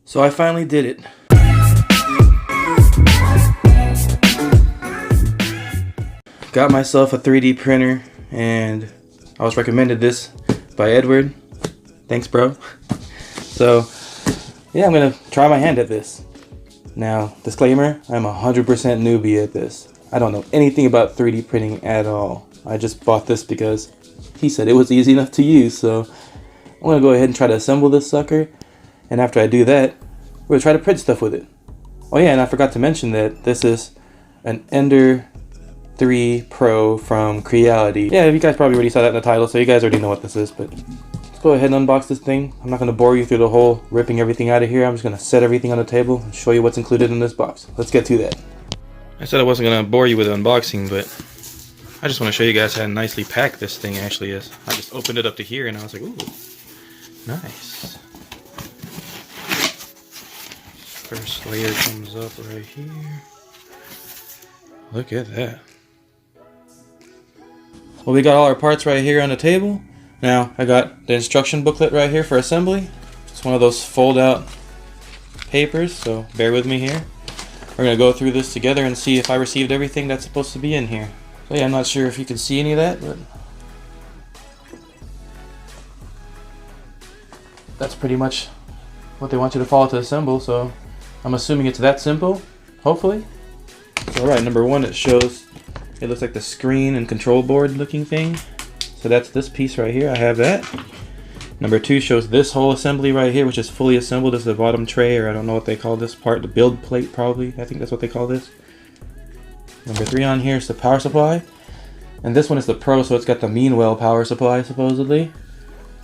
So I finally did it. Got myself a 3D printer, and I was recommended this by Edward. Thanks, bro. So yeah, I'm gonna try my hand at this. Now, disclaimer, I'm 100% newbie at this. I don't know anything about 3D printing at all. I just bought this because he said it was easy enough to use, so I'm gonna go ahead and try to assemble this sucker. And after I do that, we're gonna try to print stuff with it. Oh yeah, and I forgot to mention that this is an Ender 3 Pro from Creality. Yeah, you guys probably already saw that in the title, so you guys already know what this is, but let's go ahead and unbox this thing. I'm not gonna bore you through the whole ripping everything out of here. I'm just gonna set everything on the table and show you what's included in this box. Let's get to that. I said I wasn't gonna bore you with the unboxing, but I just want to show you guys how nicely packed this thing actually is. I just opened it up to here and I was like, ooh, nice. First layer comes up right here. Look at that. Well, we got all our parts right here on the table. Now, I got the instruction booklet right here for assembly. It's one of those fold out papers, so bear with me here. We're going to go through this together and see if I received everything that's supposed to be in here. So yeah, I'm not sure if you can see any of that, but that's pretty much what they want you to follow to assemble, so I'm assuming it's that simple, hopefully. So alright, number one, it shows, it looks like the screen and control board looking thing. So that's this piece right here, I have that. Number two shows this whole assembly right here, which is fully assembled. This is the bottom tray, or I don't know what they call this part, the build plate probably, I think that's what they call this. Number three on here is the power supply. And this one is the Pro, so it's got the Meanwell power supply, supposedly.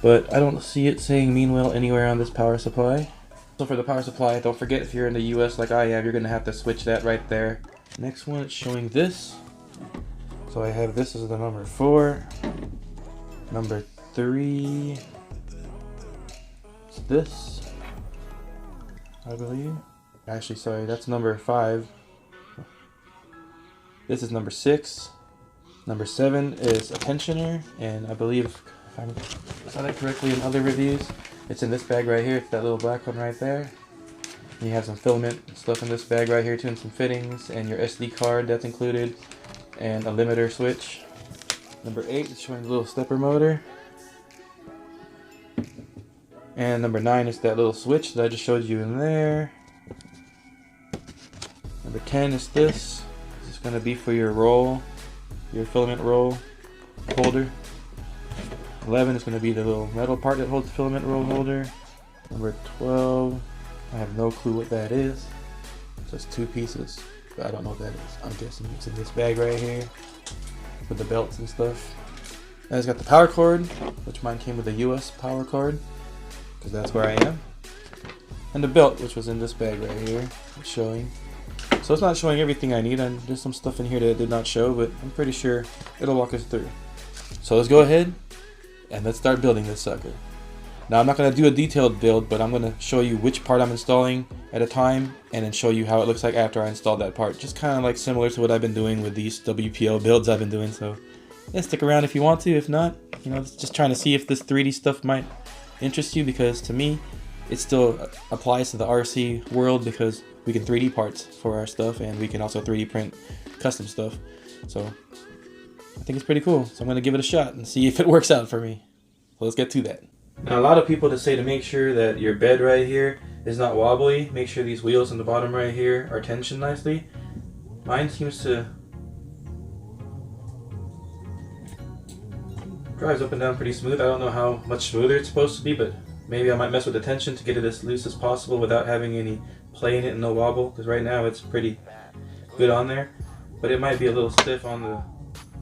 But I don't see it saying Meanwell anywhere on this power supply. So for the power supply, don't forget, if you're in the US like I am, you're going to have to switch that right there. Next one, it's showing this. So I have this as the number 4. Number 3. It's this, I believe. Actually, sorry, that's number 5. This is number 6. Number 7 is a tensioner, and I believe, if I saw that correctly in other reviews, it's in this bag right here. It's that little black one right there. And you have some filament stuff in this bag right here too, and some fittings, and your SD card that's included, and a limiter switch. Number 8 is showing the little stepper motor. And number 9 is that little switch that I just showed you in there. Number 10 is this. This is going to be for your roll, your filament roll holder. 11 is going to be the little metal part that holds the filament roll holder. Number 12, I have no clue what that is. So it's 2 pieces, but I don't know what that is. I'm guessing it's in this bag right here with the belts and stuff. And it's got the power cord, which mine came with a US power cord, because that's where I am. And the belt, which was in this bag right here, it's showing. So it's not showing everything I need, and there's some stuff in here that it did not show, but I'm pretty sure it'll walk us through. So let's go ahead and let's start building this sucker. Now I'm not going to do a detailed build, but I'm going to show you which part I'm installing at a time, and then show you how it looks like after I install that part. Just kind of like similar to what I've been doing with these WPL builds I've been doing. So yeah, stick around if you want to. If not, you know, just trying to see if this 3D stuff might interest you, because to me it still applies to the RC world, because we can 3D parts for our stuff, and we can also 3D print custom stuff. So I think it's pretty cool. So I'm going to give it a shot and see if it works out for me. So let's get to that. Now, a lot of people just say to make sure that your bed right here is not wobbly, make sure these wheels on the bottom right here are tensioned nicely. Mine seems to drives up and down pretty smooth. I don't know how much smoother it's supposed to be, but maybe I might mess with the tension to get it as loose as possible without having any play in it and no wobble, because right now it's pretty good on there. But it might be a little stiff on the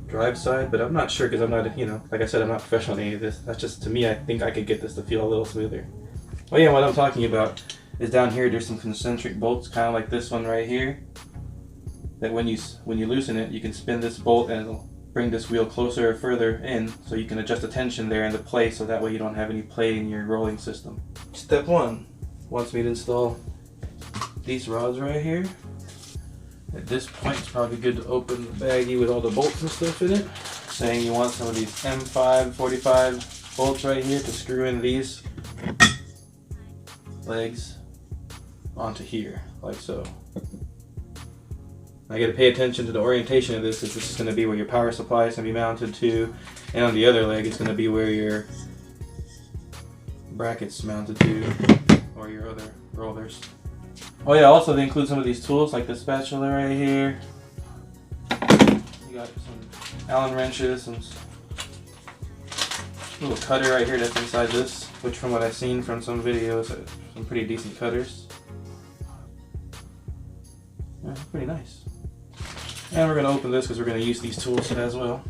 drive side, but I'm not sure, because I'm not, you know, like I said, I'm not professional in any of this. That's just, to me, I think I could get this to feel a little smoother. Oh yeah, what I'm talking about is down here there's some concentric bolts, kind of like this one right here, that when you loosen it, you can spin this bolt and it'll bring this wheel closer or further in, so you can adjust the tension there and the play, so that way you don't have any play in your rolling system. Step 1 wants me to install these rods right here. At this point, it's probably good to open the baggie with all the bolts and stuff in it. Saying you want some of these M5 45 bolts right here to screw in these legs onto here, like so. I got to pay attention to the orientation of this, because this is going to be where your power supply is going to be mounted to, and on the other leg it's going to be where your bracket's mounted to, or your other rollers. Oh yeah, also they include some of these tools, like the spatula right here. You got some Allen wrenches, some little cutter right here that's inside this, which from what I've seen from some videos, some pretty decent cutters. Yeah, pretty nice. And we're going to open this because we're going to use these tools as well.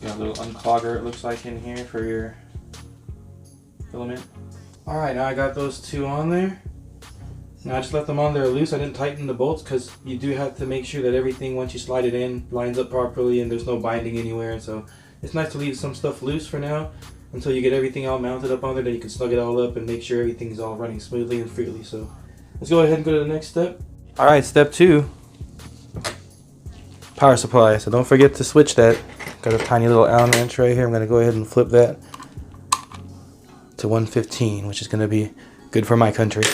Got a little unclogger, it looks like, in here for your filament. Alright, now I got those two on there. Now I just left them on there loose. I didn't tighten the bolts because you do have to make sure that everything, once you slide it in, lines up properly and there's no binding anywhere. So it's nice to leave some stuff loose for now until you get everything all mounted up on there. Then you can snug it all up and make sure everything's all running smoothly and freely. So let's go ahead and go to the next step. Alright, step 2. Power supply. So don't forget to switch that. Got a tiny little Allen wrench right here. I'm going to go ahead and flip that to 115, which is going to be good for my country.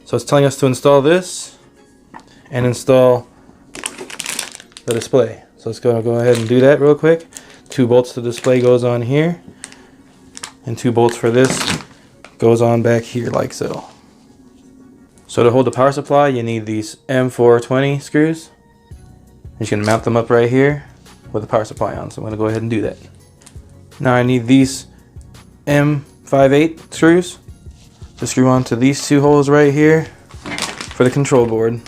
So it's telling us to install this and install the display. So let's go ahead and do that real quick. 2 bolts to the display goes on here, and 2 bolts for this goes on back here like so. So to hold the power supply, you need these M420 screws. You can mount them up right here with the power supply on. So I'm going to go ahead and do that. Now I need these M58 screws to screw onto these 2 holes right here for the control board.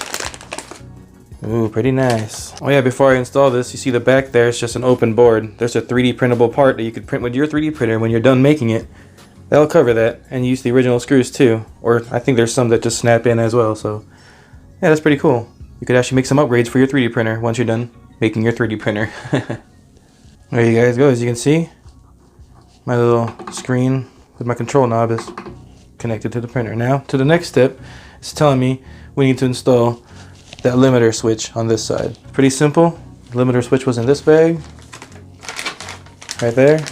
Ooh, pretty nice. Oh yeah, before I install this, you see the back there, it's just an open board. There's a 3D printable part that you could print with your 3D printer. When you're done making it, that'll cover that, and use the original screws too. Or I think there's some that just snap in as well, so yeah, that's pretty cool. You could actually make some upgrades for your 3D printer once you're done making your 3D printer. There you guys go. As you can see, my little screen with my control knob is connected to the printer. Now to the next step, it's telling me we need to install that limiter switch on this side. Pretty simple. The limiter switch was in this bag right there,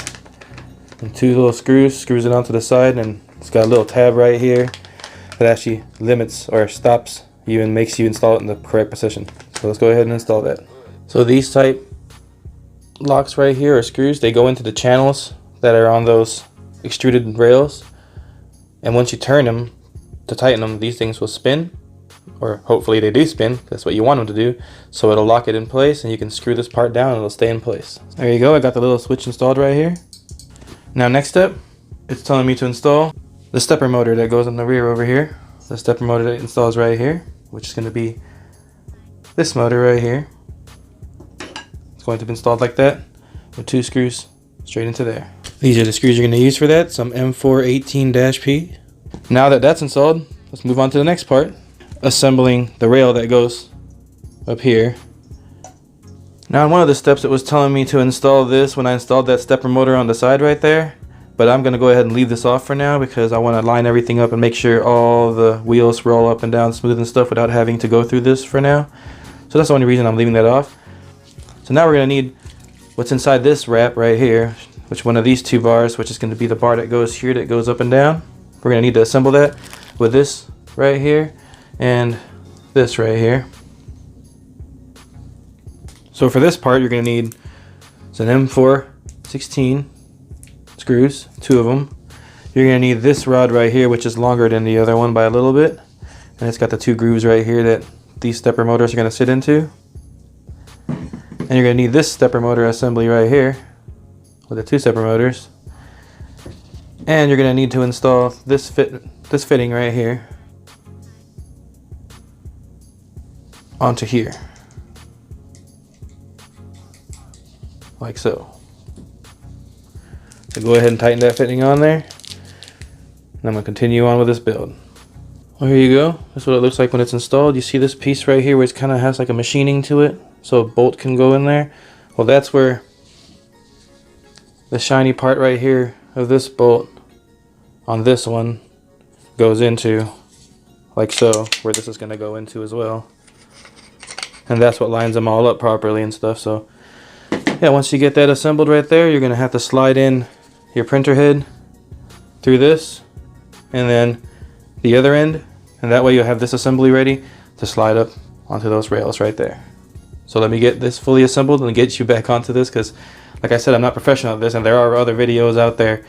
and 2 little screws it onto the side, and it's got a little tab right here that actually limits or stops you and makes you install it in the correct position. So let's go ahead and install that. So these type locks right here are screws. They go into the channels that are on those extruded rails, and once you turn them to tighten them, these things will spin, or hopefully they do spin. That's what you want them to do. So it'll lock it in place, and you can screw this part down and it'll stay in place. There you go. I got the little switch installed right here. Now next step, it's telling me to install the stepper motor that goes in the rear over here. The stepper motor that installs right here, which is going to be this motor right here. It's going to be installed like that with 2 screws straight into there. These are the screws you're going to use for that, some M418-P. Now that that's installed, let's move on to the next part, assembling the rail that goes up here. Now in one of the steps it was telling me to install this when I installed that stepper motor on the side right there, but I'm going to go ahead and leave this off for now because I want to line everything up and make sure all the wheels roll up and down smooth and stuff without having to go through this for now. So that's the only reason I'm leaving that off. So now we're going to need what's inside this wrap right here, which one of these 2 bars, which is going to be the bar that goes here that goes up and down. We're going to need to assemble that with this right here and this right here. So for this part, you're going to need an M416 screws, 2 of them. You're going to need this rod right here, which is longer than the other one by a little bit, and it's got the 2 grooves right here that these stepper motors are going to sit into. And you're going to need this stepper motor assembly right here with the 2 stepper motors. And you're going to need to install this fitting right here onto here, like so. So go ahead and tighten that fitting on there, and I'm going to continue on with this build. Well, here you go. That's what it looks like when it's installed. You see this piece right here where it kind of has like a machining to it, so a bolt can go in there. Well, that's where the shiny part right here of this bolt on this one goes into, like so, where this is going to go into as well. And that's what lines them all up properly and stuff. So yeah, once you get that assembled right there, you're going to have to slide in your printer head through this and then the other end, and that way you'll have this assembly ready to slide up onto those rails right there. So let me get this fully assembled and get you back onto this, because like I said, I'm not professional at this, and there are other videos out there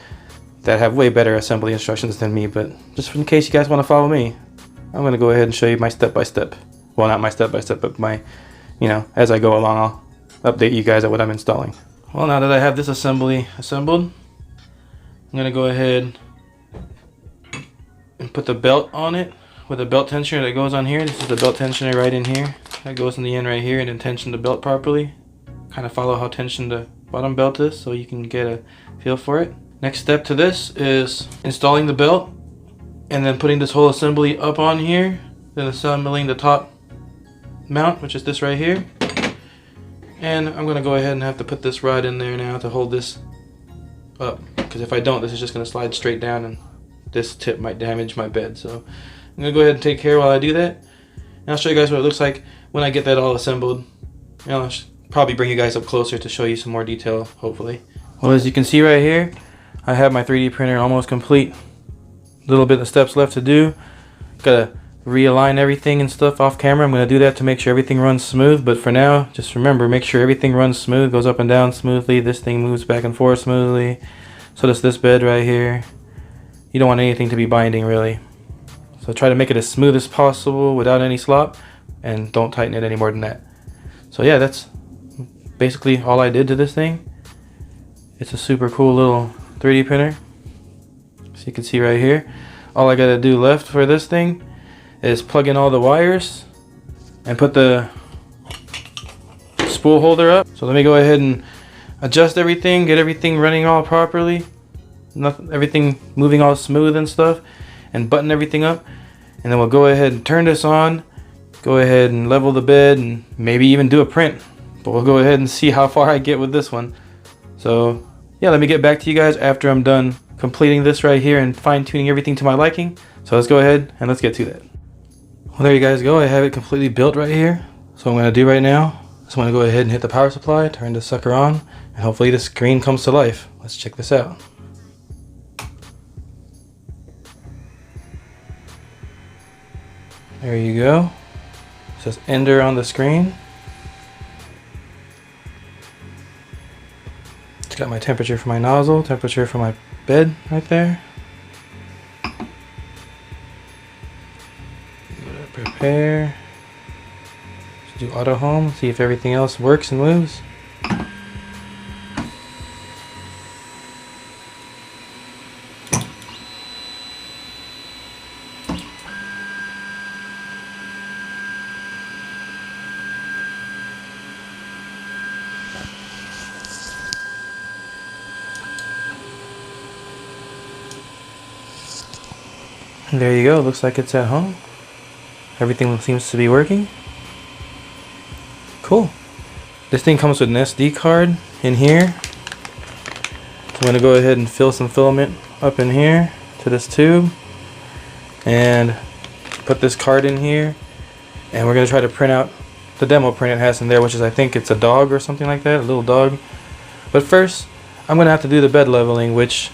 that have way better assembly instructions than me, but just in case you guys want to follow me, I'm going to go ahead and show you my step-by-step. Well, not my step-by-step, but my, you know, as I go along, I'll update you guys at what I'm installing. Well, now that I have this assembly assembled, I'm going to go ahead and put the belt on it with a belt tensioner that goes on here. This is the belt tensioner right in here. That goes in the end right here, and then tension the belt properly. Kind of follow how tensioned the bottom belt is so you can get a feel for it. Next step to this is installing the belt and then putting this whole assembly up on here, then assembling the top mount, which is this right here. And I'm going to go ahead and have to put this rod in there now to hold this up, because if I don't, this is just going to slide straight down and this tip might damage my bed. So I'm going to go ahead and take care while I do that, and I'll show you guys what it looks like when I get that all assembled. And I'll probably bring you guys up closer to show you some more detail, hopefully. Well, as you can see right here, I have my 3D printer almost complete. A little bit of steps left to do. Gotta realign everything and stuff off camera. I'm gonna do that to make sure everything runs smooth, but for now, just remember, make sure everything runs smooth, goes up and down smoothly, this thing moves back and forth smoothly. So does this bed right here. You don't want anything to be binding, really. So try to make it as smooth as possible without any slop, and don't tighten it any more than that. So yeah, that's basically all I did to this thing. It's a super cool little 3D printer. So you can see right here, all I gotta do left for this thing is plug in all the wires and put the spool holder up. So let me go ahead and adjust everything, get everything running all properly, everything moving all smooth and stuff, and button everything up. And then we'll go ahead and turn this on, go ahead and level the bed, and maybe even do a print. But we'll go ahead and see how far I get with this one. So yeah, let me get back to you guys after I'm done completing this right here and fine-tuning everything to my liking. So let's go ahead and let's get to that. Well, there you guys go. I have it completely built right here. So what I'm going to do right now is I'm going to go ahead and hit the power supply, turn this sucker on, and hopefully the screen comes to life. Let's check this out. There you go. It says Ender on the screen. It's got my temperature for my nozzle, temperature for my bed right there. Prepare. Let's do auto home, see if everything else works and moves. And there you go, looks like it's at home. Everything seems to be working. Cool. This thing comes with an SD card in here. So I'm going to go ahead and fill some filament up in here to this tube. And put this card in here. And we're going to try to print out the demo print it has in there, which is, I think it's a dog or something like that, a little dog. But first, I'm going to have to do the bed leveling, which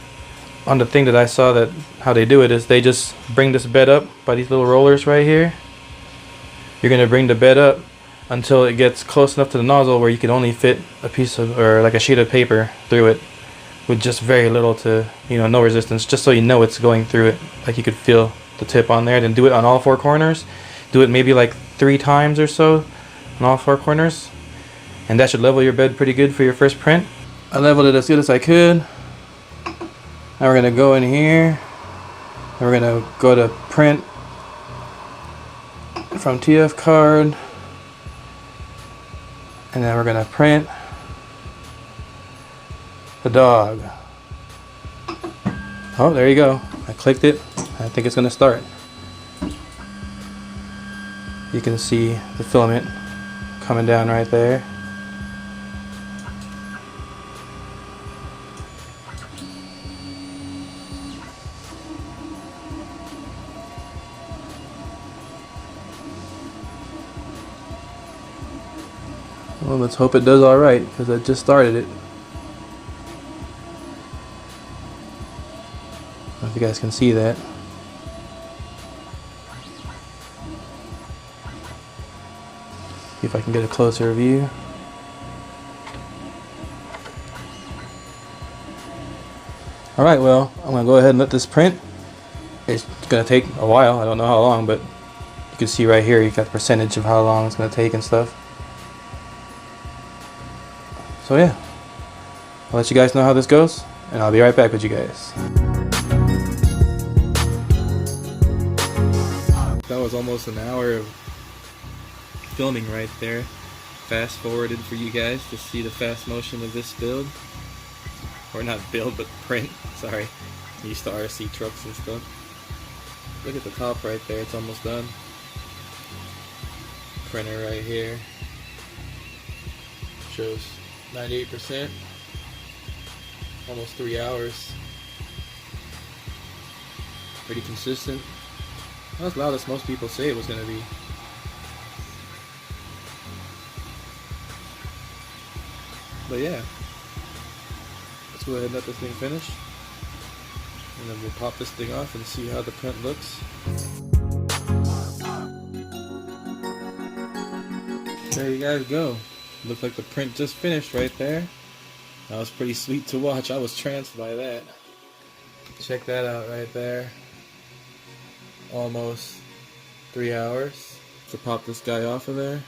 on the thing that I saw, that how they do it is they just bring this bed up by these little rollers right here. You're going to bring the bed up until it gets close enough to the nozzle where you can only fit a piece of, or like a sheet of paper through it with just very little to, you know, no resistance, just so you know it's going through it, like you could feel the tip on there. Then do it on all four corners. Do it maybe like 3 times or so on all 4 corners, and that should level your bed pretty good for your first print. I leveled it as good as I could. Now we're going to go in here, and we're going to go to print from TF card, and then we're going to print the dog. Oh, there you go. I clicked it. I think it's going to start. You can see the filament coming down right there. Well, let's hope it does alright, because I just started it. I don't know if you guys can see that. See if I can get a closer view. Alright, well, I'm going to go ahead and let this print. It's going to take a while, I don't know how long, but you can see right here, you got the percentage of how long it's going to take and stuff. So yeah, I'll let you guys know how this goes, and I'll be right back with you guys. That was almost an hour of filming right there. Fast forwarded for you guys to see the fast motion of this build. Or not build, but print. Sorry. I'm used to RC trucks and stuff. Look at the top right there, it's almost done. Printer right here. Shows 98%. Almost 3 hours. Pretty consistent. Not as loud as most people say it was going to be. But yeah. Let's go ahead and let this thing finish. And then we'll pop this thing off and see how the print looks. There you guys go. Looks like the print just finished right there. That was pretty sweet to watch. I was tranced by that. Check that out right there. Almost 3 hours. To pop this guy off of there.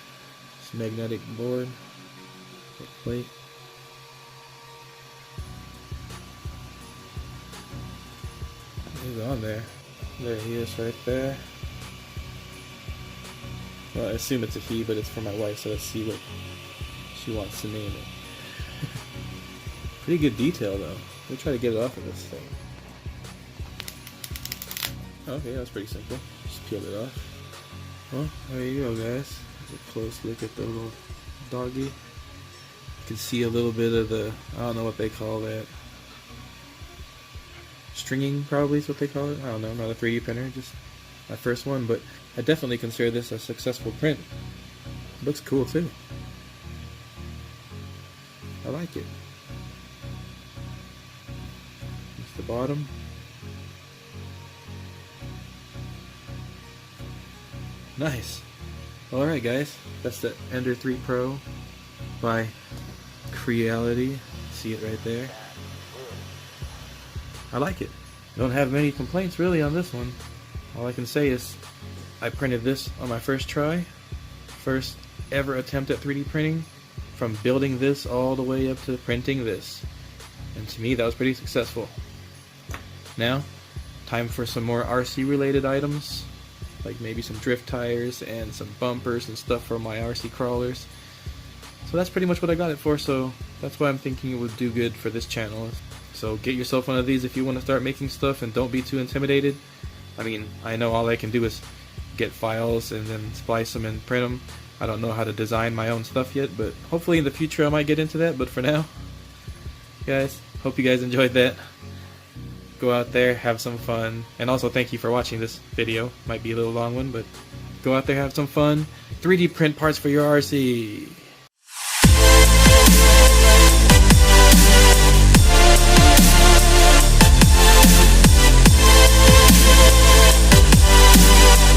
This magnetic board. Plate. He's on there. There he is right there. Well, I assume it's a he, but it's for my wife, so let's see what she wants to name it. Pretty good detail though. Let me try to get it off of this thing. Okay, that was pretty simple. Just peeled it off. Well, there you go guys. There's a close look at the little doggy. You can see a little bit of the, I don't know what they call that. Stringing probably is what they call it. I don't know, I'm not a 3D printer, just my first one, but I definitely consider this a successful print. It looks cool too. I like it. It's the bottom. Nice. Alright guys, that's the Ender 3 Pro by Creality. See it right there. I like it. Don't have many complaints really on this one. All I can say is I printed this on my first try. First ever attempt at 3D printing. From building this all the way up to printing this. And to me that was pretty successful. Now, time for some more RC related items. Like maybe some drift tires and some bumpers and stuff for my RC crawlers. So that's pretty much what I got it for, so that's why I'm thinking it would do good for this channel. So get yourself one of these if you want to start making stuff, and don't be too intimidated. I mean, I know all I can do is get files and then splice them and print them. I don't know how to design my own stuff yet, but hopefully in the future I might get into that. But for now, guys, hope you guys enjoyed that. Go out there, have some fun, and also thank you for watching this video. Might be a little long one, but go out there, have some fun. 3D print parts for your RC.